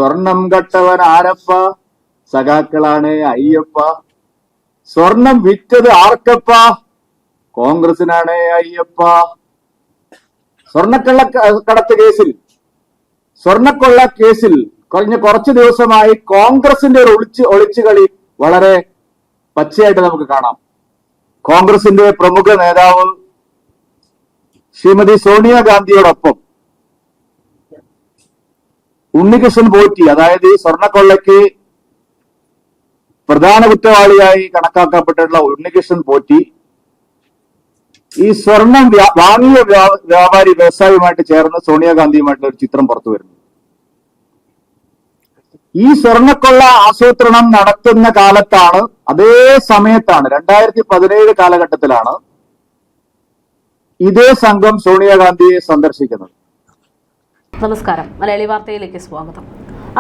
സ്വർണം കട്ടവൻ ആരപ്പ? സഖാക്കളാണ് അയ്യപ്പ. സ്വർണം വിറ്റത് ആർക്കപ്പ? കോൺഗ്രസിനാണ് അയ്യപ്പ. സ്വർണ്ണക്കൊള്ള കേസിൽ കഴിഞ്ഞ കുറച്ചു ദിവസമായി കോൺഗ്രസിന്റെ ഒരു ഒളിച്ചുകളി വളരെ പച്ചയായിട്ട് നമുക്ക് കാണാം. കോൺഗ്രസിന്റെ പ്രമുഖ നേതാവ് ശ്രീമതി സോണിയാഗാന്ധിയോടൊപ്പം ഉണ്ണികൃഷ്ണൻ പോറ്റി, അതായത് ഈ സ്വർണ്ണക്കൊള്ളയ്ക്ക് പ്രധാന കുറ്റവാളിയായി കണക്കാക്കപ്പെട്ടിട്ടുള്ള ഉണ്ണികൃഷ്ണൻ പോറ്റി ഈ സ്വർണം വാങ്ങിയ വ്യാപാരി വ്യവസായിയുമായിട്ട് ചേർന്ന് സോണിയാഗാന്ധിയുമായിട്ടുള്ള ഒരു ചിത്രം പുറത്തു വരുന്നു. ഈ സ്വർണ്ണക്കൊള്ള ആസൂത്രണം നടത്തുന്ന കാലത്താണ്, അതേ സമയത്താണ് 2017 കാലഘട്ടത്തിലാണ് ഇതേ സംഘം സോണിയാഗാന്ധിയെ സന്ദർശിക്കുന്നത്. നമസ്കാരം, മലയാളി വാർത്തയിലേക്ക് സ്വാഗതം.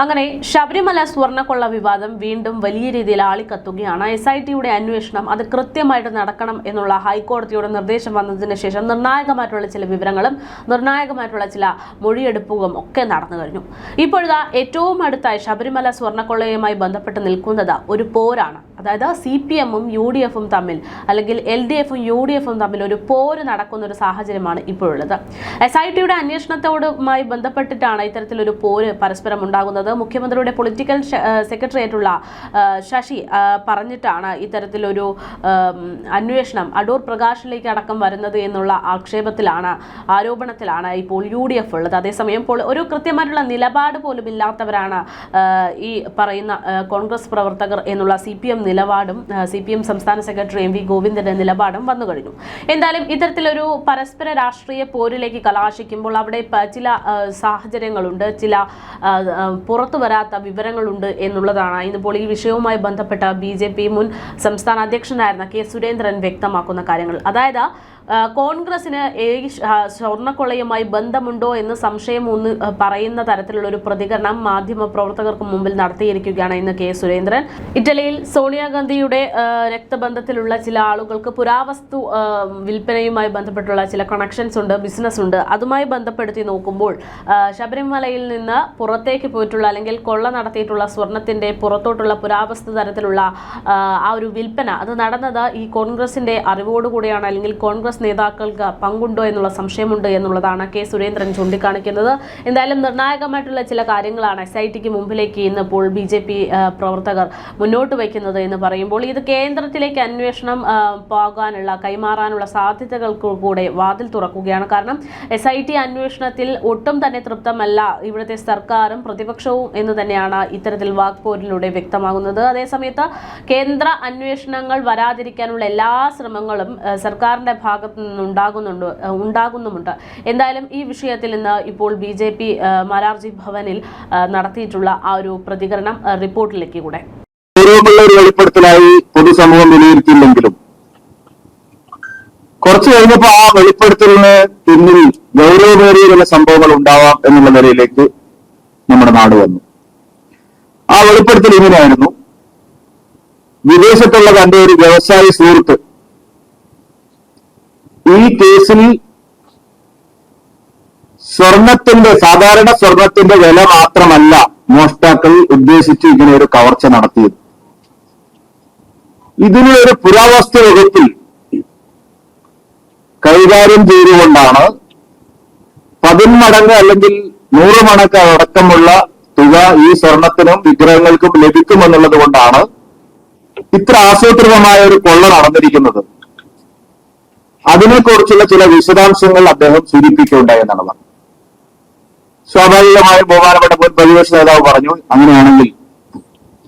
അങ്ങനെ ശബരിമല സ്വർണ്ണക്കൊള്ള വിവാദം വീണ്ടും വലിയ രീതിയിൽ ആളിക്കത്തുകയാണ്. SITയുടെ അന്വേഷണം അത് കൃത്യമായിട്ട് നടക്കണം എന്നുള്ള ഹൈക്കോടതിയുടെ നിർദ്ദേശം വന്നതിന് ശേഷം നിർണായകമായിട്ടുള്ള ചില വിവരങ്ങളും നിർണായകമായിട്ടുള്ള ചില മൊഴിയെടുപ്പുകളും ഒക്കെ നടന്നു കഴിഞ്ഞു. ഇപ്പോഴത്തെ ഏറ്റവും അടുത്തായി ശബരിമല സ്വർണ്ണക്കൊള്ളയുമായി ബന്ധപ്പെട്ട് നിൽക്കുന്നത് ഒരു പോരാണ്. അതായത് CPM-ഉം UDF-ഉം തമ്മിൽ, അല്ലെങ്കിൽ LDF-ഉം UDF-ഉം തമ്മിൽ ഒരു പോര് നടക്കുന്ന ഒരു സാഹചര്യമാണ് ഇപ്പോഴുള്ളത്. SITയുടെ അന്വേഷണത്തോടുമായി ബന്ധപ്പെട്ടിട്ടാണ് ഇത്തരത്തിലൊരു പോര് പരസ്പരം ഉണ്ടാകുന്നത്. മുഖ്യമന്ത്രിയുടെ പൊളിറ്റിക്കൽ സെക്രട്ടറി ആയിട്ടുള്ള ശശി പറഞ്ഞിട്ടാണ് ഇത്തരത്തിലൊരു അന്വേഷണം അടൂർ പ്രകാശിലേക്ക് അടക്കം വരുന്നത് എന്നുള്ള ആരോപണത്തിലാണ് ഇപ്പോൾ UDF ഉള്ളത്. അതേസമയം ഒരു കൃത്യമായിട്ടുള്ള നിലപാട് പോലും ഇല്ലാത്തവരാണ് ഈ പറയുന്ന കോൺഗ്രസ് പ്രവർത്തകർ എന്നുള്ള CPM നിലപാടും CPM സംസ്ഥാന സെക്രട്ടറി MV ഗോവിന്ദന്റെ നിലപാടും വന്നു കഴിഞ്ഞു. എന്തായാലും ഇത്തരത്തിലൊരു പരസ്പര രാഷ്ട്രീയ പോരിലേക്ക് കലാശിക്കുമ്പോൾ അവിടെ ചില സാഹചര്യങ്ങളുണ്ട്, ചില പുറത്തു വരാത്ത വിവരങ്ങളുണ്ട് എന്നുള്ളതാണ് ഇന്നിപ്പോൾ ഈ വിഷയവുമായി ബന്ധപ്പെട്ട BJP മുൻ സംസ്ഥാന അധ്യക്ഷനായിരുന്ന K സുരേന്ദ്രൻ വ്യക്തമാക്കുന്ന കാര്യങ്ങൾ. അതായത് കോൺഗ്രസിന് സ്വർണ്ണക്കൊള്ളയുമായി ബന്ധമുണ്ടോ എന്ന് സംശയം പറയുന്ന തരത്തിലുള്ള ഒരു പ്രതികരണം മാധ്യമ പ്രവർത്തകർക്ക് മുമ്പിൽ നടത്തിയിരിക്കുകയാണ് ഇന്ന് K സുരേന്ദ്രൻ. ഇറ്റലിയിൽ സോണിയാഗാന്ധിയുടെ രക്തബന്ധത്തിലുള്ള ചില ആളുകൾക്ക് പുരാവസ്തു വിൽപ്പനയുമായി ബന്ധപ്പെട്ടുള്ള ചില കണക്ഷൻസ് ഉണ്ട്, ബിസിനസ് ഉണ്ട്. അതുമായി ബന്ധപ്പെടുത്തി നോക്കുമ്പോൾ ശബരിമലയിൽ നിന്ന് പുറത്തേക്ക് പോയിട്ടുള്ള അല്ലെങ്കിൽ കൊള്ള നടത്തിയിട്ടുള്ള സ്വർണത്തിന്റെ പുറത്തോട്ടുള്ള പുരാവസ്തു തരത്തിലുള്ള ആ ഒരു വിൽപ്പന അത് നടന്നത് ഈ കോൺഗ്രസിന്റെ അറിവോടുകൂടിയാണ്, അല്ലെങ്കിൽ കോൺഗ്രസ് നേതാക്കൾക്ക് പങ്കുണ്ടോ എന്നുള്ള സംശയമുണ്ട് എന്നുള്ളതാണ് K സുരേന്ദ്രൻ ചൂണ്ടിക്കാണിക്കുന്നത്. എന്തായാലും നിർണായകമായിട്ടുള്ള ചില കാര്യങ്ങളാണ് SITക്ക് മുമ്പിലേക്ക് ഇന്നിപ്പോൾ BJP പ്രവർത്തകർ മുന്നോട്ട് വയ്ക്കുന്നത് എന്ന് പറയുമ്പോൾ ഇത് കേന്ദ്രത്തിലേക്ക് അന്വേഷണം കൈമാറാനുള്ള സാധ്യതകൾക്ക് കൂടെ വാതിൽ തുറക്കുകയാണ്. കാരണം SIT അന്വേഷണത്തിൽ ഒട്ടും തന്നെ തൃപ്തമല്ല ഇവിടുത്തെ സർക്കാരും പ്രതിപക്ഷവും എന്ന് തന്നെയാണ് ഇത്തരത്തിൽ വാക്പോരിലൂടെ വ്യക്തമാകുന്നത്. അതേസമയത്ത് കേന്ദ്ര അന്വേഷണങ്ങൾ വരാതിരിക്കാനുള്ള എല്ലാ ശ്രമങ്ങളും സർക്കാരിന്റെ ഭാഗത്ത് ഉണ്ടാകുന്നുമുണ്ട്. എന്തായാലും ഈ വിഷയത്തിൽ നിന്ന് ഇപ്പോൾ BJP മാരാർജി ഭവനിൽ നടത്തിയിട്ടുള്ള ആ ഒരു പ്രതികരണം റിപ്പോർട്ടിലേക്ക് കൂടെ ഒരു വെളിപ്പെടുത്തലായി പൊതുസമൂഹം വിലയിരുത്തിയില്ലെങ്കിലും കുറച്ചു കഴിഞ്ഞപ്പോൾ ആ വെളിപ്പെടുത്തലിന് പിന്നിൽ ഗൗരവമേറിയ ചില സംഭവങ്ങൾ ഉണ്ടാവാം എന്നുള്ള നിലയിലേക്ക് നമ്മുടെ നാട് വന്നു. ആ വെളിപ്പെടുത്തൽ ഇങ്ങനെയായിരുന്നു: വിദേശത്തുള്ള തന്റെ ഒരു വ്യവസായി സുഹൃത്ത് ഈ കേസിൽ സാധാരണ സ്വർണത്തിന്റെ വില മാത്രമല്ല മോഷ്ടാക്കൾ ഉദ്ദേശിച്ച് ഇങ്ങനെ ഒരു കവർച്ച നടത്തിയത്. ഇതിനെ ഒരു പുരാവസ്തു വകുപ്പിൽ കൈകാര്യം ചെയ്തുകൊണ്ടാണ് 10 മടങ്ങ് അല്ലെങ്കിൽ 100 മടങ്ങ് അടക്കമുള്ള തുക ഈ സ്വർണത്തിനും വിഗ്രഹങ്ങൾക്കും ലഭിക്കുമെന്നുള്ളത് കൊണ്ടാണ് ഇത്ര ആസൂത്രിതമായ ഒരു കൊള്ള നടന്നിരിക്കുന്നത്. അതിനെക്കുറിച്ചുള്ള ചില വിശദാംശങ്ങൾ അദ്ദേഹം സൂചിപ്പിക്കുകയുണ്ടായി എന്നുള്ളതാണ്. സ്വാഭാവികമായും ബഹുമാനപ്പെട്ട പ്രതിപക്ഷ നേതാവ് പറഞ്ഞു, അങ്ങനെയാണെങ്കിൽ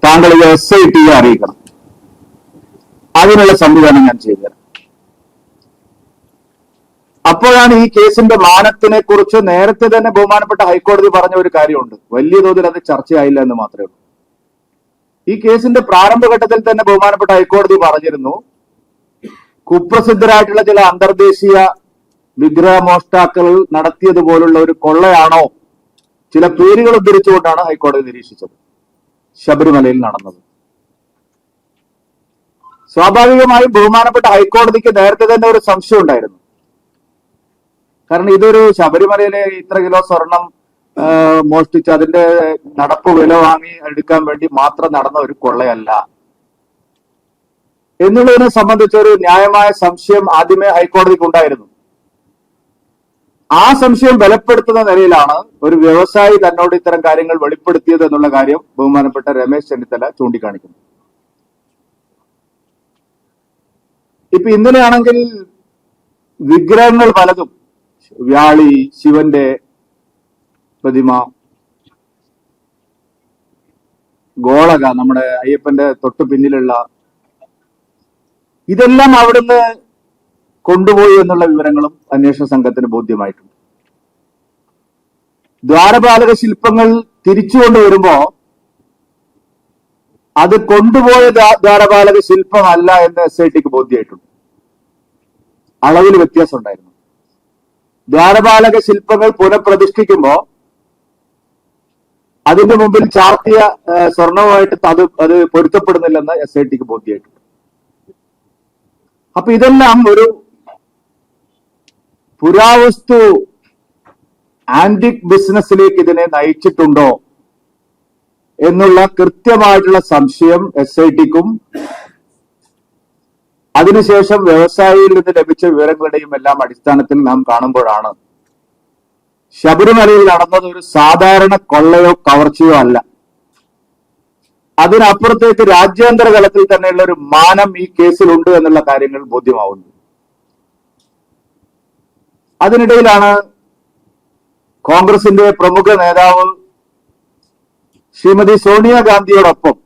താങ്കൾ ഇത് SITയെ അറിയിക്കണം, അതിനുള്ള സംവിധാനം ഞാൻ ചെയ്തുതരാം. അപ്പോഴാണ് ഈ കേസിന്റെ മാനത്തിനെ കുറിച്ച് നേരത്തെ തന്നെ ബഹുമാനപ്പെട്ട ഹൈക്കോടതി പറഞ്ഞ ഒരു കാര്യമുണ്ട്. വലിയ തോതിൽ അത് ചർച്ചയായില്ല എന്ന് മാത്രമേ ഉള്ളൂ. ഈ കേസിന്റെ പ്രാരംഭഘട്ടത്തിൽ തന്നെ ബഹുമാനപ്പെട്ട ഹൈക്കോടതി പറഞ്ഞിരുന്നു, കുപ്രസിദ്ധരായിട്ടുള്ള ചില അന്തർദേശീയ വിഗ്രഹ മോഷ്ടാക്കൾ നടത്തിയതുപോലുള്ള ഒരു കൊള്ളയാണോ, ചില പേരുകൾ ഉദ്ധരിച്ചുകൊണ്ടാണ് ഹൈക്കോടതി നിരീക്ഷിച്ചത് ശബരിമലയിൽ നടന്നത്. സ്വാഭാവികമായും ബഹുമാനപ്പെട്ട ഹൈക്കോടതിക്ക് നേരത്തെ തന്നെ ഒരു സംശയം ഉണ്ടായിരുന്നു. കാരണം ഇതൊരു ശബരിമലയിലെ ഇത്ര കിലോ സ്വർണം മോഷ്ടിച്ച് അതിന്റെ നടപ്പ് വില വാങ്ങി എടുക്കാൻ വേണ്ടി മാത്രം നടന്ന ഒരു കൊള്ളയല്ല എന്നുള്ളതിനെ സംബന്ധിച്ച ഒരു ന്യായമായ സംശയം ആദ്യമേ ഹൈക്കോടതിക്ക് ഉണ്ടായിരുന്നു. ആ സംശയം ബലപ്പെടുത്തുന്ന നിലയിലാണ് ഒരു വ്യവസായി തന്നോട് ഇത്തരം കാര്യങ്ങൾ വെളിപ്പെടുത്തിയത് എന്നുള്ള കാര്യം ബഹുമാനപ്പെട്ട രമേശ് ചെന്നിത്തല ചൂണ്ടിക്കാണിക്കുന്നു. ഇപ്പൊ ഇന്നലെയാണെങ്കിൽ വിഗ്രഹങ്ങൾ പലതും, വ്യാളി, ശിവന്റെ പ്രതിമ, ഗോളക, നമ്മുടെ അയ്യപ്പന്റെ തൊട്ടു പിന്നിലുള്ള, ഇതെല്ലാം അവിടുന്ന് കൊണ്ടുപോയി എന്നുള്ള വിവരങ്ങളും അന്വേഷണ സംഘത്തിന് ബോധ്യമായിട്ടുണ്ട്. ദ്വാരപാലക ശില്പങ്ങൾ തിരിച്ചു കൊണ്ടുവരുമ്പോ അത് കൊണ്ടുപോയ ദ്വാരപാലക ശില്പമല്ല എന്ന് SITക്ക് ബോധ്യമായിട്ടുണ്ട്. അളവിൽ വ്യത്യാസം ഉണ്ടായിരുന്നു. ദ്വാരപാലക ശില്പങ്ങൾ പുനഃപ്രതിഷ്ഠിക്കുമ്പോ അതിന്റെ മുമ്പിൽ ചാർത്തിയ സ്വർണവുമായിട്ട് അത് പൊരുത്തപ്പെടുന്നില്ലെന്ന് SITക്ക് ബോധ്യമായിട്ടുണ്ട്. അപ്പൊ ഇതെല്ലാം ഒരു പുരാവസ്തു ആന്റിക് ബിസിനസ്സിലേക്ക് ഇതിനെ നയിച്ചിട്ടുണ്ടോ എന്നുള്ള കൃത്യമായിട്ടുള്ള സംശയം SITക്കും അതിനുശേഷം വ്യവസായിയിൽ നിന്ന് ലഭിച്ച വിവരങ്ങളുടെയും എല്ലാം അടിസ്ഥാനത്തിൽ നാം കാണുമ്പോഴാണ് ശബരിമലയിൽ നടന്നത് ഒരു സാധാരണ കൊള്ളയോ കവർച്ചയോ അല്ല. അതിനപ്പുറത്തേക്ക് രാജ്യാന്തര തലത്തിൽ തന്നെയുള്ള ഒരു മാനം ഈ കേസിലുണ്ട് എന്നുള്ള കാര്യങ്ങൾ ബോധ്യമാവുന്നു. അതിനിടയിലാണ് കോൺഗ്രസിന്റെ പ്രമുഖ നേതാവ് ശ്രീമതി സോണിയാഗാന്ധിയോടൊപ്പം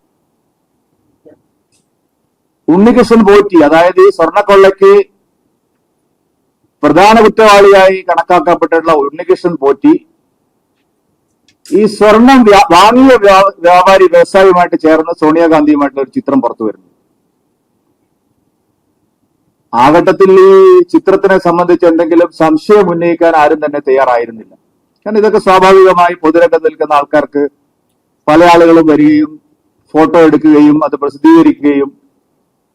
ഉണ്ണികൃഷ്ണൻ പോറ്റി, അതായത് ഈ സ്വർണ്ണക്കൊള്ളയ്ക്ക് പ്രധാന കുറ്റവാളിയായി കണക്കാക്കപ്പെട്ടിട്ടുള്ള ഉണ്ണികൃഷ്ണൻ പോറ്റി ഈ സ്വർണം വാങ്ങിയ വ്യവസായിയുമായിട്ട് ചേർന്ന് സോണിയാഗാന്ധിയുമായിട്ടുള്ള ഒരു ചിത്രം പുറത്തു വരുന്നു. ആ ഘട്ടത്തിൽ ഈ ചിത്രത്തിനെ സംബന്ധിച്ച് എന്തെങ്കിലും സംശയം ഉന്നയിക്കാൻ ആരും തന്നെ തയ്യാറായിരുന്നില്ല. കാരണം ഇതൊക്കെ സ്വാഭാവികമായി പൊതുരംഗത്ത് നിൽക്കുന്ന ആൾക്കാർക്ക് പല ആളുകളും വരികയും ഫോട്ടോ എടുക്കുകയും അത് പ്രസിദ്ധീകരിക്കുകയും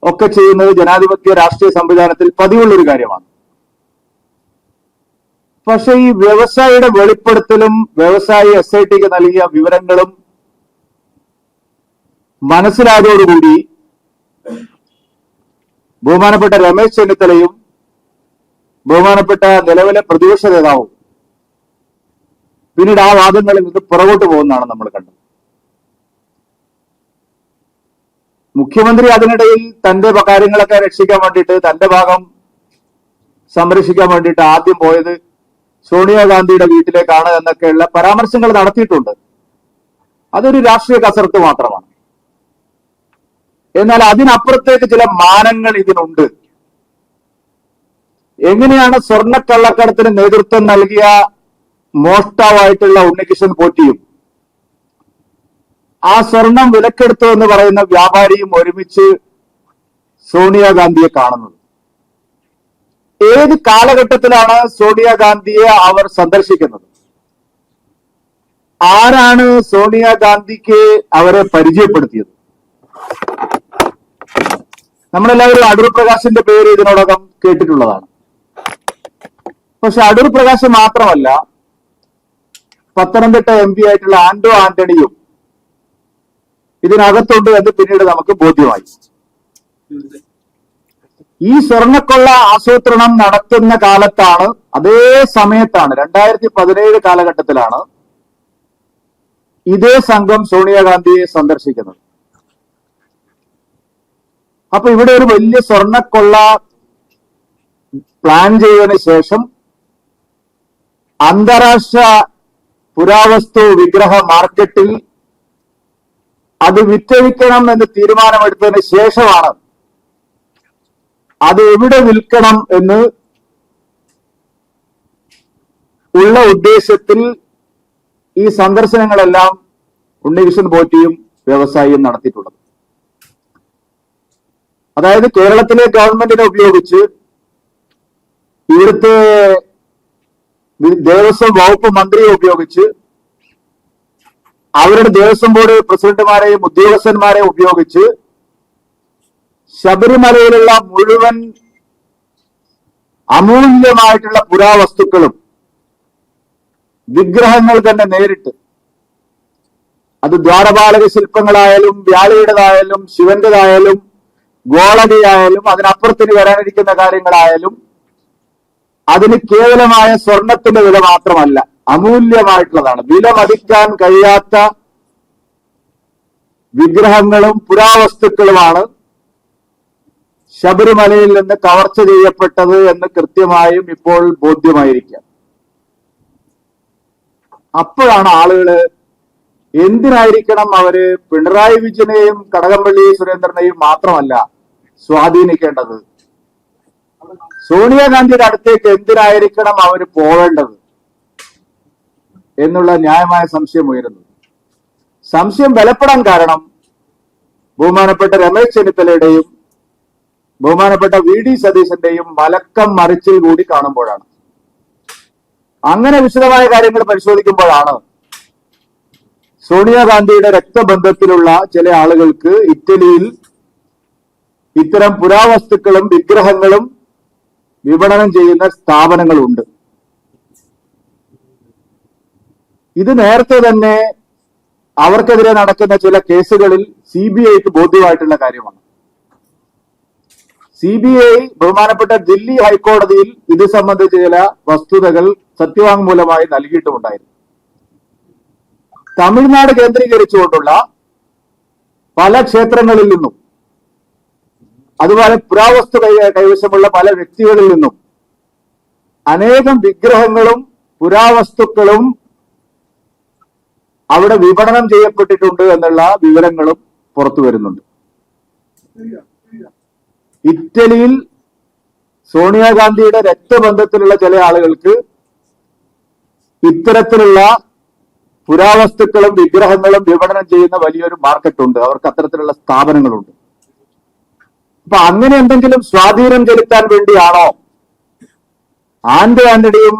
ഒക്കെ ചെയ്യുന്നത് ജനാധിപത്യ രാഷ്ട്രീയ സംവിധാനത്തിൽ പതിവുള്ളൊരു കാര്യമാണ്. പക്ഷെ ഈ വ്യവസായിയുടെ വെളിപ്പെടുത്തലും വ്യവസായി SITക്ക് നൽകിയ വിവരങ്ങളും മനസ്സിലായതോടുകൂടി ബഹുമാനപ്പെട്ട രമേശ് ചെന്നിത്തലയും ബഹുമാനപ്പെട്ട നിലവിലെ പ്രതിപക്ഷ നേതാവും പിന്നീട് ആ വാദങ്ങളിൽ നിന്ന് പുറകോട്ട് പോകുന്നതാണ് നമ്മൾ കണ്ടത്. മുഖ്യമന്ത്രി അതിനിടയിൽ തന്റെ കാര്യങ്ങളൊക്കെ രക്ഷിക്കാൻ വേണ്ടിയിട്ട്, തന്റെ ഭാഗം സംരക്ഷിക്കാൻ വേണ്ടിയിട്ട് ആദ്യം പോയത് സോണിയാഗാന്ധിയുടെ വീട്ടിലേക്കാണ് എന്നൊക്കെയുള്ള പരാമർശങ്ങൾ നടത്തിയിട്ടുണ്ട്. അതൊരു രാഷ്ട്രീയ കസരത്ത് മാത്രമാണ്. എന്നാൽ അതിനപ്പുറത്തേക്ക് ചില മാനങ്ങൾ ഇതിനുണ്ട്. എങ്ങനെയാണ് സ്വർണ്ണക്കള്ളക്കടത്തിന് നേതൃത്വം നൽകിയ മോഷ്ടാവായിട്ടുള്ള ഉണ്ണികൃഷ്ണൻ പോറ്റിയും ആ സ്വർണം വിലക്കെടുത്തു എന്ന് പറയുന്ന വ്യാപാരിയും ഒരുമിച്ച് സോണിയാഗാന്ധിയെ കാണുന്നത്? ഏത് കാലഘട്ടത്തിലാണ് സോണിയാഗാന്ധിയെ അവർ സന്ദർശിക്കുന്നത്? ആരാണ് സോണിയാഗാന്ധിക്ക് അവരെ പരിചയപ്പെടുത്തിയത്? നമ്മളെല്ലാവരും അടൂർ പ്രകാശിന്റെ പേര് ഇതിനോടകം കേട്ടിട്ടുള്ളതാണ്. പക്ഷെ അടൂർ പ്രകാശ് മാത്രമല്ല, പത്തനംതിട്ട MP ആയിട്ടുള്ള ആന്റോ ആന്റണിയും ഇതിനകത്തുണ്ട് എന്ന് പിന്നീട് നമുക്ക് ബോധ്യമായി. ഈ സ്വർണ്ണക്കൊള്ള ആസൂത്രണം നടത്തുന്ന കാലത്താണ്, അതേ സമയത്താണ്, 2017 കാലഘട്ടത്തിലാണ് ഇതേ സംഘം സോണിയാഗാന്ധിയെ സന്ദർശിക്കുന്നത്. അപ്പൊ ഇവിടെ ഒരു വലിയ സ്വർണ്ണക്കൊള്ള പ്ലാൻ ചെയ്തതിനു ശേഷം അന്താരാഷ്ട്ര പുരാവസ്തു വിഗ്രഹ മാർക്കറ്റിൽ അത് വിറ്റഴിക്കണം എന്ന് തീരുമാനമെടുത്തതിന് ശേഷമാണ് അത് എവിടെ വിൽക്കണം എന്ന് ഉള്ള ഉദ്ദേശത്തിൽ ഈ സന്ദർശനങ്ങളെല്ലാം ഉണ്ണികൃഷ്ണൻ പോറ്റിയും വ്യവസായിയും നടത്തിയിട്ടുള്ളത്. അതായത് കേരളത്തിലെ ഗവൺമെന്റിനെ ഉപയോഗിച്ച്, ഇവിടുത്തെ ദേവസ്വം വകുപ്പ് മന്ത്രിയെ ഉപയോഗിച്ച്, അവരുടെ ദേവസ്വം ബോർഡ് പ്രസിഡന്റുമാരെയും ഉദ്യോഗസ്ഥന്മാരെയും ഉപയോഗിച്ച് ശബരിമലയിലുള്ള മുഴുവൻ അമൂല്യമായിട്ടുള്ള പുരാവസ്തുക്കളും വിഗ്രഹങ്ങൾ തന്നെ നേരിട്ട്, അത് ദ്വാരപാലക ശില്പങ്ങളായാലും വ്യാളിയുടേതായാലും ശിവന്റേതായാലും ഗോളകയായാലും അതിനപ്പുറത്തിന് വരാനിരിക്കുന്ന കാര്യങ്ങളായാലും അതിന് കേവലമായ സ്വർണത്തിന്റെ വില മാത്രമല്ല, അമൂല്യമായിട്ടുള്ളതാണ്. വില മതിക്കാൻ കഴിയാത്ത വിഗ്രഹങ്ങളും പുരാവസ്തുക്കളുമാണ് ശബരിമലയിൽ നിന്ന് കവർച്ച ചെയ്യപ്പെട്ടത് എന്ന് കൃത്യമായും ഇപ്പോൾ ബോധ്യമായിരിക്കാം. അപ്പോഴാണ് ആളുകള് എന്തിനായിരിക്കണം അവര് പിണറായി വിജയനെയും കടകംപള്ളി സുരേന്ദ്രനെയും മാത്രമല്ല സ്വാധീനിക്കേണ്ടത്, സോണിയാഗാന്ധിയുടെ അടുത്തേക്ക് എന്തിനായിരിക്കണം അവര് പോവേണ്ടത് എന്നുള്ള ന്യായമായ സംശയം ഉയരുന്നു. സംശയം ബലപ്പെടാൻ കാരണം ബഹുമാനപ്പെട്ട രമേശ് ചെന്നിത്തലയുടെയും ബഹുമാനപ്പെട്ട VD സതീശന്റെയും മലക്കം മറിച്ചിൽ കൂടി കാണുമ്പോഴാണ്. അങ്ങനെ വിശദമായ കാര്യങ്ങൾ പരിശോധിക്കുമ്പോഴാണ് സോണിയാഗാന്ധിയുടെ രക്തബന്ധത്തിലുള്ള ചില ആളുകൾക്ക് ഇറ്റലിയിൽ ഇത്തരം പുരാവസ്തുക്കളും വിഗ്രഹങ്ങളും വിപണനം ചെയ്യുന്ന സ്ഥാപനങ്ങളുണ്ട്. ഇത് നേരത്തെ തന്നെ അവർക്കെതിരെ നടക്കുന്ന ചില കേസുകളിൽ CBIക്ക് ബോധ്യമായിട്ടുള്ള കാര്യമാണ്. CBI ബഹുമാനപ്പെട്ട ദില്ലി ഹൈക്കോടതിയിൽ ഇത് സംബന്ധിച്ച ചില വസ്തുതകൾ സത്യവാങ്മൂലമായി നൽകിയിട്ടുമുണ്ടായിരുന്നു. തമിഴ്നാട് കേന്ദ്രീകരിച്ചുകൊണ്ടുള്ള പല ക്ഷേത്രങ്ങളിൽ നിന്നും അതുപോലെ പുരാവസ്തു കൈവശമുള്ള പല വ്യക്തികളിൽ നിന്നും അനേകം വിഗ്രഹങ്ങളും പുരാവസ്തുക്കളും അവിടെ വിപണനം ചെയ്യപ്പെട്ടിട്ടുണ്ട് എന്നുള്ള വിവരങ്ങളും പുറത്തു വരുന്നുണ്ട്. ഇറ്റലിയിൽ സോണിയാഗാന്ധിയുടെ രക്തബന്ധത്തിലുള്ള ചില ആളുകൾക്ക് ഇത്തരത്തിലുള്ള പുരാവസ്തുക്കളും വിഗ്രഹങ്ങളും വിപണനം ചെയ്യുന്ന വലിയൊരു മാർക്കറ്റ് ഉണ്ട്. അവർക്ക് അത്തരത്തിലുള്ള സ്ഥാപനങ്ങളുണ്ട്. അപ്പൊ അങ്ങനെ എന്തെങ്കിലും സ്വാധീനം ചെലുത്താൻ വേണ്ടിയാണോ ആന്റണിയും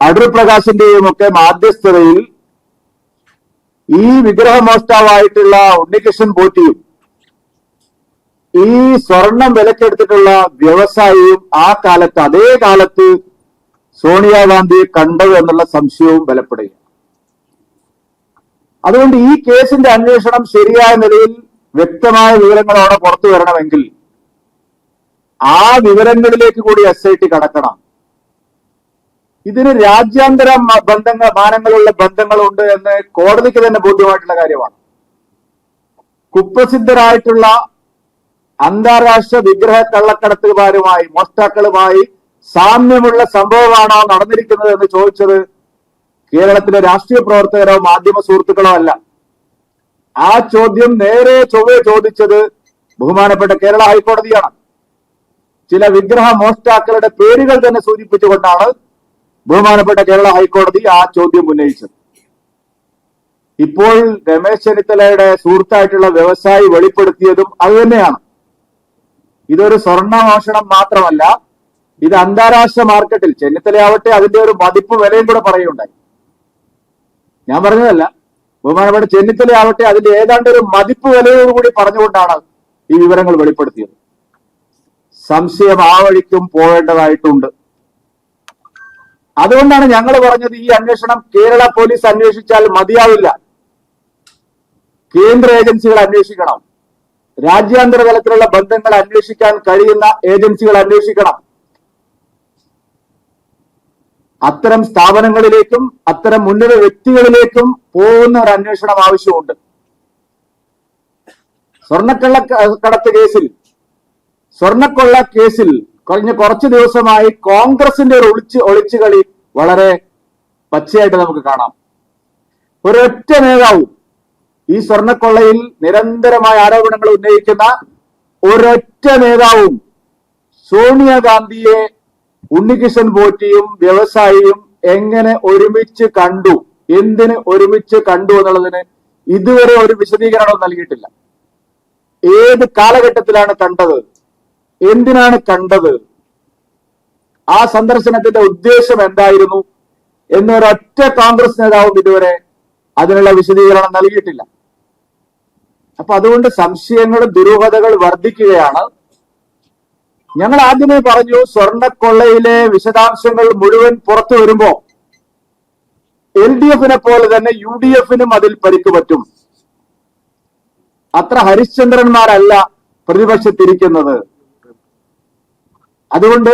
അടൂർ പ്രകാശിന്റെയും ഒക്കെ മാധ്യസ്ഥതയിൽ ഈ വിഗ്രഹമോഷ്ടാവായിട്ടുള്ള ഉണ്ണികൃഷ്ണൻ പോറ്റിയും ഈ സ്വർണം വിലക്കെടുത്തിട്ടുള്ള വ്യവസായിയും ആ കാലത്ത് അതേ കാലത്ത് സോണിയാഗാന്ധിയെ കണ്ടത് എന്നുള്ള സംശയവും ബലപ്പെടുക. അതുകൊണ്ട് ഈ കേസിന്റെ അന്വേഷണം ശരിയായ നിലയിൽ വ്യക്തമായ വിവരങ്ങളോടെ പുറത്തു വരണമെങ്കിൽ ആ വിവരങ്ങളിലേക്ക് കൂടി SIT കടക്കണം. ഇതിന് രാജ്യാന്തര മാനങ്ങളുള്ള ബന്ധങ്ങളുണ്ട് എന്ന് കോടതിക്ക് തന്നെ ബോധ്യമായിട്ടുള്ള കാര്യമാണ്. കുപ്രസിദ്ധരായിട്ടുള്ള അന്താരാഷ്ട്ര വിഗ്രഹ കള്ളക്കടത്തുകാരുമായി മോഷ്ടാക്കളുമായി സാമ്യമുള്ള സംഭവമാണോ നടന്നിരിക്കുന്നത് എന്ന് ചോദിച്ചത് കേരളത്തിലെ രാഷ്ട്രീയ പ്രവർത്തകരോ മാധ്യമ സുഹൃത്തുക്കളോ അല്ല. ആ ചോദ്യം നേരെ ചൊവ്വേ ചോദിച്ചത് ബഹുമാനപ്പെട്ട കേരള ഹൈക്കോടതിയാണ്. ചില വിഗ്രഹ മോഷ്ടാക്കളുടെ പേരുകൾ തന്നെ സൂചിപ്പിച്ചുകൊണ്ടാണ് ബഹുമാനപ്പെട്ട കേരള ഹൈക്കോടതി ആ ചോദ്യം ഉന്നയിച്ചത്. ഇപ്പോൾ രമേശ് ചെന്നിത്തലയുടെ സുഹൃത്തായിട്ടുള്ള വ്യവസായി വെളിപ്പെടുത്തിയതും അതുതന്നെയാണ്. ഇതൊരു സ്വർണ്ണമോഷണം മാത്രമല്ല, ഇത് അന്താരാഷ്ട്ര മാർക്കറ്റിൽ ചെന്നിത്തലയാവട്ടെ അതിന്റെ ഒരു മതിപ്പ് വിലയും കൂടെ പറയുണ്ടായി. ഞാൻ പറഞ്ഞതല്ല, ബഹുമാനപ്പെട്ട ചെന്നിത്തലയാവട്ടെ അതിന്റെ ഏതാണ്ട് ഒരു മതിപ്പ് വിലയോടുകൂടി പറഞ്ഞുകൊണ്ടാണ് ഈ വിവരങ്ങൾ വെളിപ്പെടുത്തിയത്. സംശയം ആ വഴിക്കും പോവേണ്ടതായിട്ടുണ്ട്. അതുകൊണ്ടാണ് ഞങ്ങൾ പറഞ്ഞത് ഈ അന്വേഷണം കേരള പോലീസ് അന്വേഷിച്ചാൽ മതിയാവില്ല, കേന്ദ്ര ഏജൻസികൾ അന്വേഷിക്കണം, രാജ്യാന്തര തലത്തിലുള്ള ബന്ധങ്ങൾ അന്വേഷിക്കാൻ കഴിയുന്ന ഏജൻസികൾ അന്വേഷിക്കണം. അത്തരം സ്ഥാപനങ്ങളിലേക്കും അത്തരം ഉന്നത വ്യക്തികളിലേക്കും പോകുന്ന ഒരു അന്വേഷണം ആവശ്യമുണ്ട്. സ്വർണ്ണക്കള്ളക്കടത്ത് കേസിൽ, സ്വർണ്ണക്കൊള്ള കേസിൽ കഴിഞ്ഞ കുറച്ചു ദിവസമായി കോൺഗ്രസിന്റെ ഒരു ഒളിച്ചുകളി വളരെ പച്ചയായിട്ട് നമുക്ക് കാണാം. ഒരൊറ്റ നേതാവും ഈ സ്വർണ്ണക്കൊള്ളയിൽ നിരന്തരമായ ആരോപണങ്ങൾ ഉന്നയിക്കുന്ന ഒരൊറ്റ നേതാവും സോണിയാഗാന്ധിയെ ഉണ്ണികൃഷ്ണൻ പോറ്റിയും വ്യവസായിയും എങ്ങനെ ഒരുമിച്ച് കണ്ടു, എന്തിന് ഒരുമിച്ച് കണ്ടു എന്നുള്ളതിന് ഇതുവരെ ഒരു വിശദീകരണവും നൽകിയിട്ടില്ല. ഏത് കാലഘട്ടത്തിലാണ് കണ്ടത്, എന്തിനാണ് കണ്ടത്, ആ സന്ദർശനത്തിന്റെ ഉദ്ദേശം എന്തായിരുന്നു എന്നൊരൊറ്റ കോൺഗ്രസ് നേതാവും ഇതുവരെ അതിനുള്ള വിശദീകരണം നൽകിയിട്ടില്ല. അപ്പൊ അതുകൊണ്ട് സംശയങ്ങളും ദുരൂഹതകൾ വർദ്ധിക്കുകയാണ്. ഞങ്ങൾ ആദ്യമേ പറഞ്ഞു, സ്വർണ്ണക്കൊള്ളയിലെ വിശദാംശങ്ങൾ മുഴുവൻ പുറത്തു വരുമ്പോ LDF-നെ പോലെ തന്നെ UDF-നും അതിൽ പരിക്ക് പറ്റും. അത്ര ഹരിശ്ചന്ദ്രന്മാരല്ല പ്രതിപക്ഷത്തിരിക്കുന്നത്. അതുകൊണ്ട്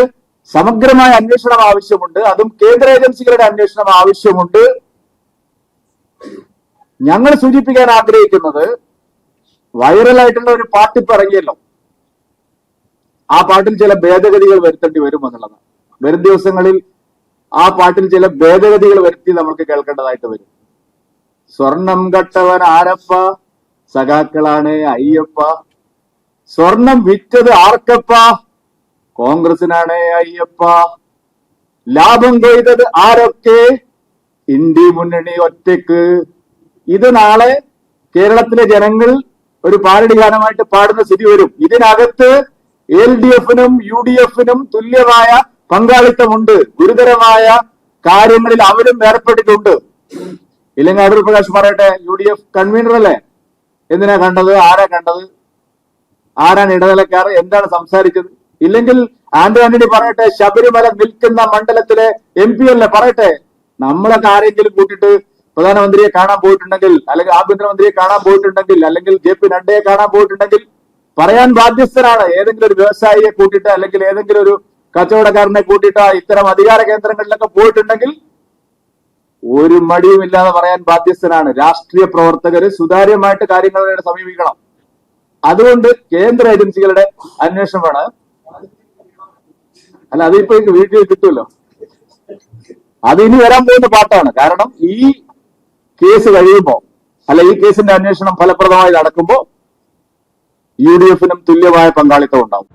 സമഗ്രമായ അന്വേഷണം ആവശ്യമുണ്ട്. അതും കേന്ദ്ര ഏജൻസികളുടെ അന്വേഷണം ആവശ്യമുണ്ട്. ഞങ്ങൾ സൂചിപ്പിക്കാൻ ആഗ്രഹിക്കുന്നത്, വൈറലായിട്ടുള്ള ഒരു പാട്ട് ഇപ്പൊ ഇറങ്ങിയല്ലോ, ആ പാട്ടിൽ ചില ഭേദഗതികൾ വരുത്തേണ്ടി വരും എന്നുള്ളതാണ്. വരും ദിവസങ്ങളിൽ ആ പാട്ടിൽ ചില ഭേദഗതികൾ വരുത്തി നമുക്ക് കേൾക്കേണ്ടതായിട്ട് വരും. സ്വർണം കട്ടവൻ ആരപ്പ, സഖാക്കളാണ് അയ്യപ്പ. സ്വർണം വിറ്റത് ആർക്കപ്പ, കോൺഗ്രസിനാണ് അയ്യപ്പ. ലാഭം കൊയ്തത് ആരൊക്കെ, ഇന്ത്യ മുന്നണി ഒറ്റക്ക്. ഇത് നാളെ കേരളത്തിലെ ജനങ്ങൾ ഒരു പാരടി ഗാനമായിട്ട് പാടുന്ന സ്ഥിതി വരും. ഇതിനകത്ത് LDF-നും UDF-നും തുല്യമായ പങ്കാളിത്തമുണ്ട്. ഗുരുതരമായ കാര്യങ്ങളിൽ അവരും ഏർപ്പെട്ടിട്ടുണ്ട്. ഇല്ലെങ്കിൽ അടൂർ പ്രകാശ് പറയട്ടെ, UDF കൺവീനർ അല്ലേ, എന്തിനാ കണ്ടത്, ആരാ കണ്ടത്, ആരാണ് ഇടനിലക്കാർ, എന്താണ് സംസാരിച്ചത്? ഇല്ലെങ്കിൽ ആന്റണി പറയട്ടെ, ശബരിമല നിൽക്കുന്ന മണ്ഡലത്തിലെ MP അല്ലേ, പറയട്ടെ. നമ്മളൊക്കെ ആരെങ്കിലും കൂട്ടിയിട്ട് പ്രധാനമന്ത്രിയെ കാണാൻ പോയിട്ടുണ്ടെങ്കിൽ, അല്ലെങ്കിൽ ആഭ്യന്തരമന്ത്രിയെ കാണാൻ പോയിട്ടുണ്ടെങ്കിൽ, അല്ലെങ്കിൽ JP നഡ്ഡയെ കാണാൻ പോയിട്ടുണ്ടെങ്കിൽ പറയാൻ ബാധ്യസ്ഥരാണ്. ഏതെങ്കിലും ഒരു വ്യവസായിയെ കൂട്ടിയിട്ട്, അല്ലെങ്കിൽ ഏതെങ്കിലും ഒരു കച്ചവടക്കാരനെ കൂട്ടിയിട്ട് ഇത്തരം അധികാര കേന്ദ്രങ്ങളിലൊക്കെ പോയിട്ടുണ്ടെങ്കിൽ ഒരു മടിയുമില്ലാതെ പറയാൻ ബാധ്യസ്ഥനാണ്. രാഷ്ട്രീയ പ്രവർത്തകര് സുതാര്യമായിട്ട് കാര്യങ്ങളെ സമീപിക്കണം. അതുകൊണ്ട് കേന്ദ്ര ഏജൻസികളുടെ അന്വേഷണമാണ്. അല്ല, അതിപ്പോ വീട്ടിൽ കിട്ടുമല്ലോ. അത് ഇനി വരാൻ പോകുന്ന പാട്ടാണ്. കാരണം ഈ കേസ് കഴിയുമ്പോ, അല്ല ഈ കേസിന്റെ അന്വേഷണം ഫലപ്രദമായി നടക്കുമ്പോ UDF-നും തുല്യമായ പങ്കാളിത്തം ഉണ്ടാവും.